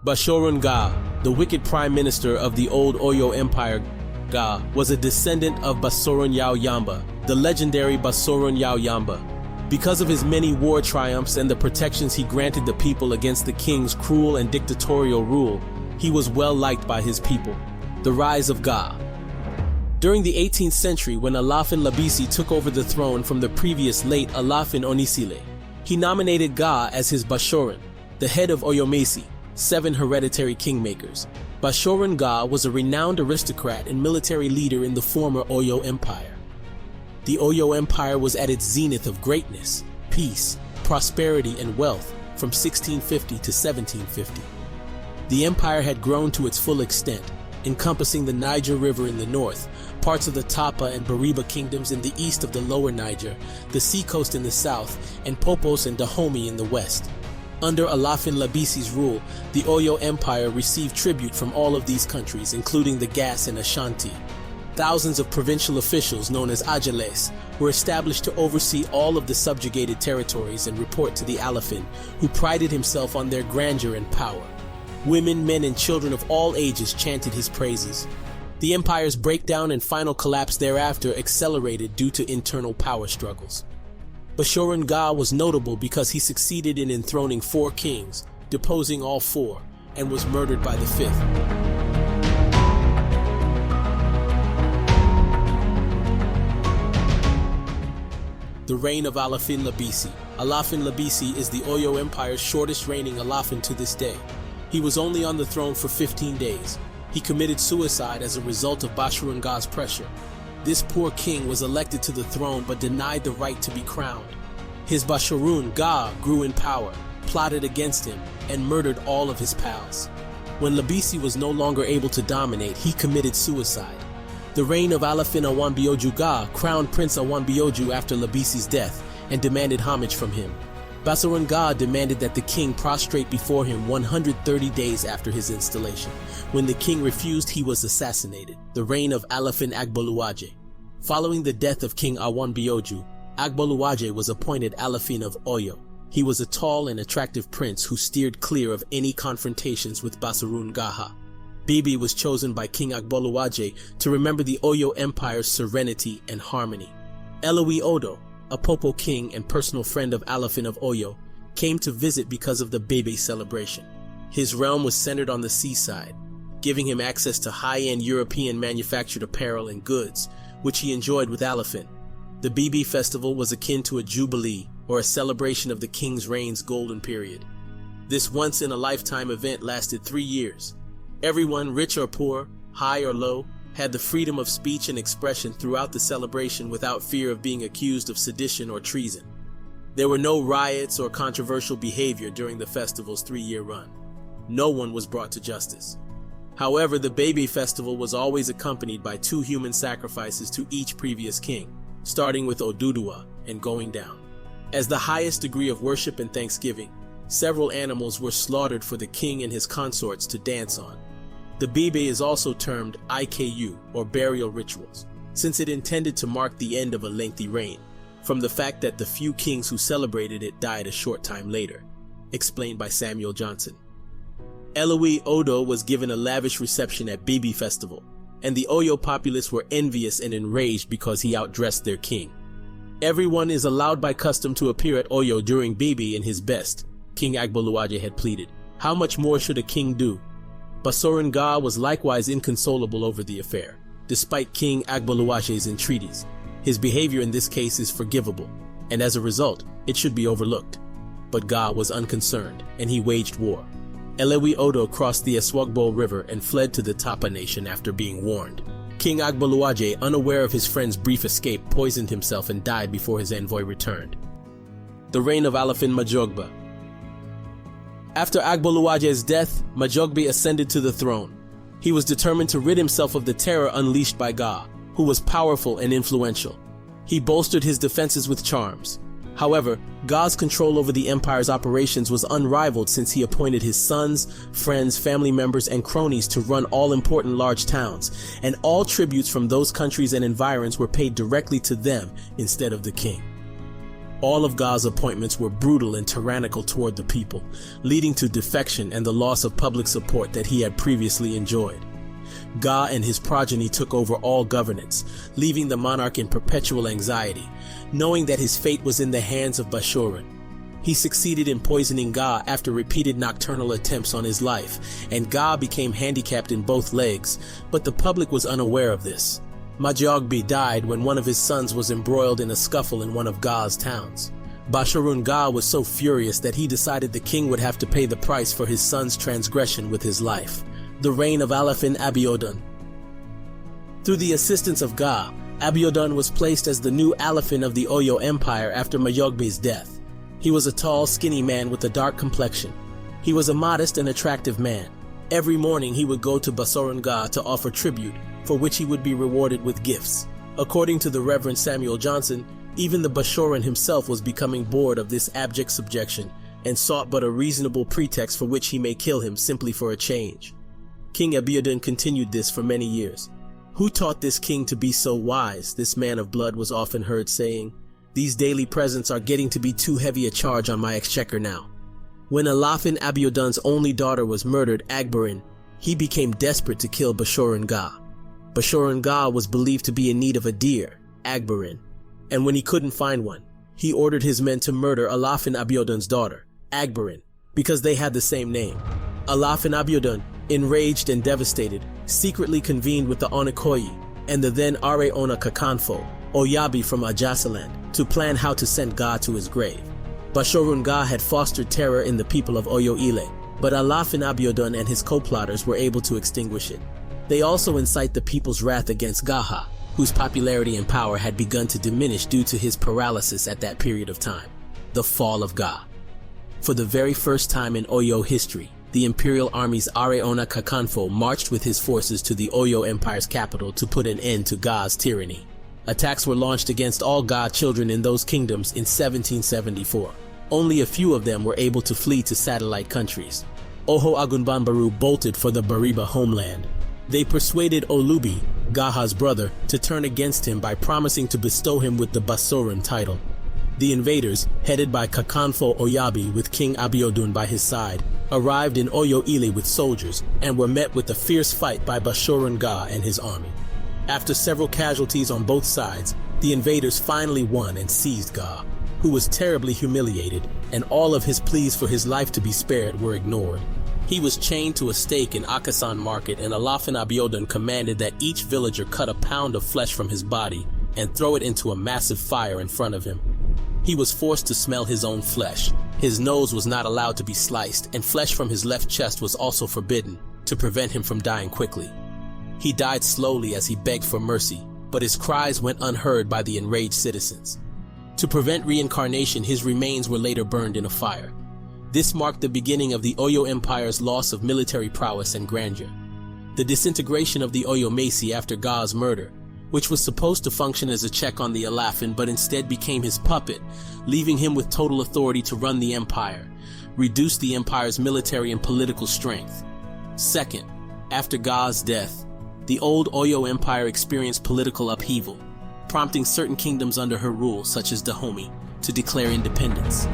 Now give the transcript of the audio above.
Bashorun Gaa, the wicked prime minister of the Old Oyo Empire, Gaa was a descendant of Basorun Yau Yamba, the legendary Basorun Yau Yamba. Because of his many war triumphs and the protections he granted the people against the king's cruel and dictatorial rule, he was well liked by his people. The rise of Gaa. During the 18th century, when Alafin Labisi took over the throne from the previous late Alafin Onisile, he nominated Gaa as his Bashorun, the head of Oyomesi, 7 hereditary kingmakers. Bashorun Gaa was a renowned aristocrat and military leader in the former Oyo Empire. The Oyo Empire was at its zenith of greatness, peace, prosperity, and wealth from 1650 to 1750. The empire had grown to its full extent, encompassing the Niger River in the north, parts of the Tapa and Bariba kingdoms in the east of the lower Niger, the seacoast in the south, and Popos and Dahomey in the west. Under Alafin Labisi's rule, the Oyo Empire received tribute from all of these countries, including the Gas and Ashanti. Thousands of provincial officials, known as Ajales, were established to oversee all of the subjugated territories and report to the Alafin, who prided himself on their grandeur and power. Women, men, and children of all ages chanted his praises. The empire's breakdown and final collapse thereafter accelerated due to internal power struggles. Bashorun Gaa was notable because he succeeded in enthroning 4 kings, deposing all 4, and was murdered by the 5th. The reign of Alafin Labisi. Alafin Labisi is the Oyo Empire's shortest reigning Alafin to this day. He was only on the throne for 15 days. He committed suicide as a result of Bashorun Gaa's pressure. This poor king was elected to the throne but denied the right to be crowned. His Bashorun Gaa grew in power, plotted against him, and murdered all of his pals. When Labisi was no longer able to dominate, he committed suicide. The reign of Alafin Awambioju Gaa crowned Prince Awambioju after Labisi's death and demanded homage from him. Basorun Gaa demanded that the king prostrate before him 130 days after his installation. When the king refused, he was assassinated. The reign of Alafin Agboluwaje. Following the death of King Awambioju, Agboluwaje was appointed Alafin of Oyo. He was a tall and attractive prince who steered clear of any confrontations with Basorun Gaa. Bibi was chosen by King Agboluwaje to remember the Oyo Empire's serenity and harmony. Elowi Odo, a Popo king and personal friend of Alafin of Oyo, came to visit because of the Bebe celebration. His realm was centered on the seaside, giving him access to high-end European manufactured apparel and goods, which he enjoyed with Alafin. The Bibi festival was akin to a jubilee, or a celebration of the king's reign's golden period. This once-in-a-lifetime event lasted 3 years. Everyone, rich or poor, high or low, had the freedom of speech and expression throughout the celebration without fear of being accused of sedition or treason. There were no riots or controversial behavior during the festival's 3-year run. No one was brought to justice. However, the Bebe festival was always accompanied by 2 human sacrifices to each previous king, starting with Oduduwa and going down. As the highest degree of worship and thanksgiving, several animals were slaughtered for the king and his consorts to dance on. The Bebe is also termed IKU, or burial rituals, since it intended to mark the end of a lengthy reign, from the fact that the few kings who celebrated it died a short time later. Explained by Samuel Johnson. Elowi Odo was given a lavish reception at Bebe festival, and the Oyo populace were envious and enraged because he outdressed their king. Everyone is allowed by custom to appear at Oyo during Bebe in his best, King Agboluwaje had pleaded. How much more should a king do? Basorun Gaa was likewise inconsolable over the affair, despite King Agboluwaje's entreaties. His behavior in this case is forgivable, and as a result, it should be overlooked. But Gaa was unconcerned, and he waged war. Elowi Odo crossed the Eswagbo River and fled to the Tapa nation after being warned. King Agboluwaje, unaware of his friend's brief escape, poisoned himself and died before his envoy returned. The reign of Alafin Majogba. After Agboluwaje's death, Majogbe ascended to the throne. He was determined to rid himself of the terror unleashed by Gaa, who was powerful and influential. He bolstered his defenses with charms. However, Gaa's control over the empire's operations was unrivaled since he appointed his sons, friends, family members, and cronies to run all important large towns, and all tributes from those countries and environs were paid directly to them instead of the king. All of Gaa's appointments were brutal and tyrannical toward the people, leading to defection and the loss of public support that he had previously enjoyed. Gaa and his progeny took over all governance, leaving the monarch in perpetual anxiety, knowing that his fate was in the hands of Bashorun. He succeeded in poisoning Gaa after repeated nocturnal attempts on his life, and Gaa became handicapped in both legs, but the public was unaware of this. Majogbe died when one of his sons was embroiled in a scuffle in one of Gaa's towns. Bashorun Gaa was so furious that he decided the king would have to pay the price for his son's transgression with his life. The reign of Alafin Abiodun. Through the assistance of Gaa, Abiodun was placed as the new Alafin of the Oyo Empire after Majogbe's death. He was a tall, skinny man with a dark complexion. He was a modest and attractive man. Every morning he would go to Basorun Gaa to offer tribute, for which he would be rewarded with gifts. According to the Reverend Samuel Johnson, even the Bashorun himself was becoming bored of this abject subjection and sought but a reasonable pretext for which he may kill him simply for a change. King Abiodun continued this for many years. "Who taught this king to be so wise?" this man of blood was often heard saying. "These daily presents are getting to be too heavy a charge on my exchequer now." When Alafin Abiodun's only daughter was murdered, Agbarin, he became desperate to kill Bashorun Gaa. Bashorun Gaa was believed to be in need of a deer, Agbarin, and when he couldn't find one, he ordered his men to murder Alafin Abiodun's daughter, Agbarin, because they had the same name. Alafin Abiodun, enraged and devastated, secretly convened with the Onikoyi and the then Areona Kakanfo, Oyabi from Ajasaland, to plan how to send Gaa to his grave. Bashorun Gaa had fostered terror in the people of Oyo Ile, but Alafin Abiodun and his co-plotters were able to extinguish it. They also incite the people's wrath against Gaha, whose popularity and power had begun to diminish due to his paralysis at that period of time. The fall of Gaa. For the very first time in Oyo history, the imperial army's Areona Kakanfo marched with his forces to the Oyo Empire's capital to put an end to Gaa's tyranny. Attacks were launched against all Gaa children in those kingdoms in 1774. Only a few of them were able to flee to satellite countries. Oho Agunbanbaru bolted for the Bariba homeland. They persuaded Olubi, Gaha's brother, to turn against him by promising to bestow him with the Basorun title. The invaders, headed by Kakanfo Oyabi with King Abiodun by his side, arrived in Oyo Ile with soldiers and were met with a fierce fight by Bashorun Gaa and his army. After several casualties on both sides, the invaders finally won and seized Gaa, who was terribly humiliated, and all of his pleas for his life to be spared were ignored. He was chained to a stake in Akasan Market, and Alafin Abiodun commanded that each villager cut a pound of flesh from his body and throw it into a massive fire in front of him. He was forced to smell his own flesh. His nose was not allowed to be sliced, and flesh from his left chest was also forbidden, to prevent him from dying quickly. He died slowly as he begged for mercy, but his cries went unheard by the enraged citizens. To prevent reincarnation, his remains were later burned in a fire. This marked the beginning of the Oyo Empire's loss of military prowess and grandeur. The disintegration of the Oyo Macy after Gaa's murder, which was supposed to function as a check on the Alafin but instead became his puppet, leaving him with total authority to run the empire, reduced the empire's military and political strength. Second, after Gaa's death, the old Oyo Empire experienced political upheaval, prompting certain kingdoms under her rule, such as Dahomey, to declare independence.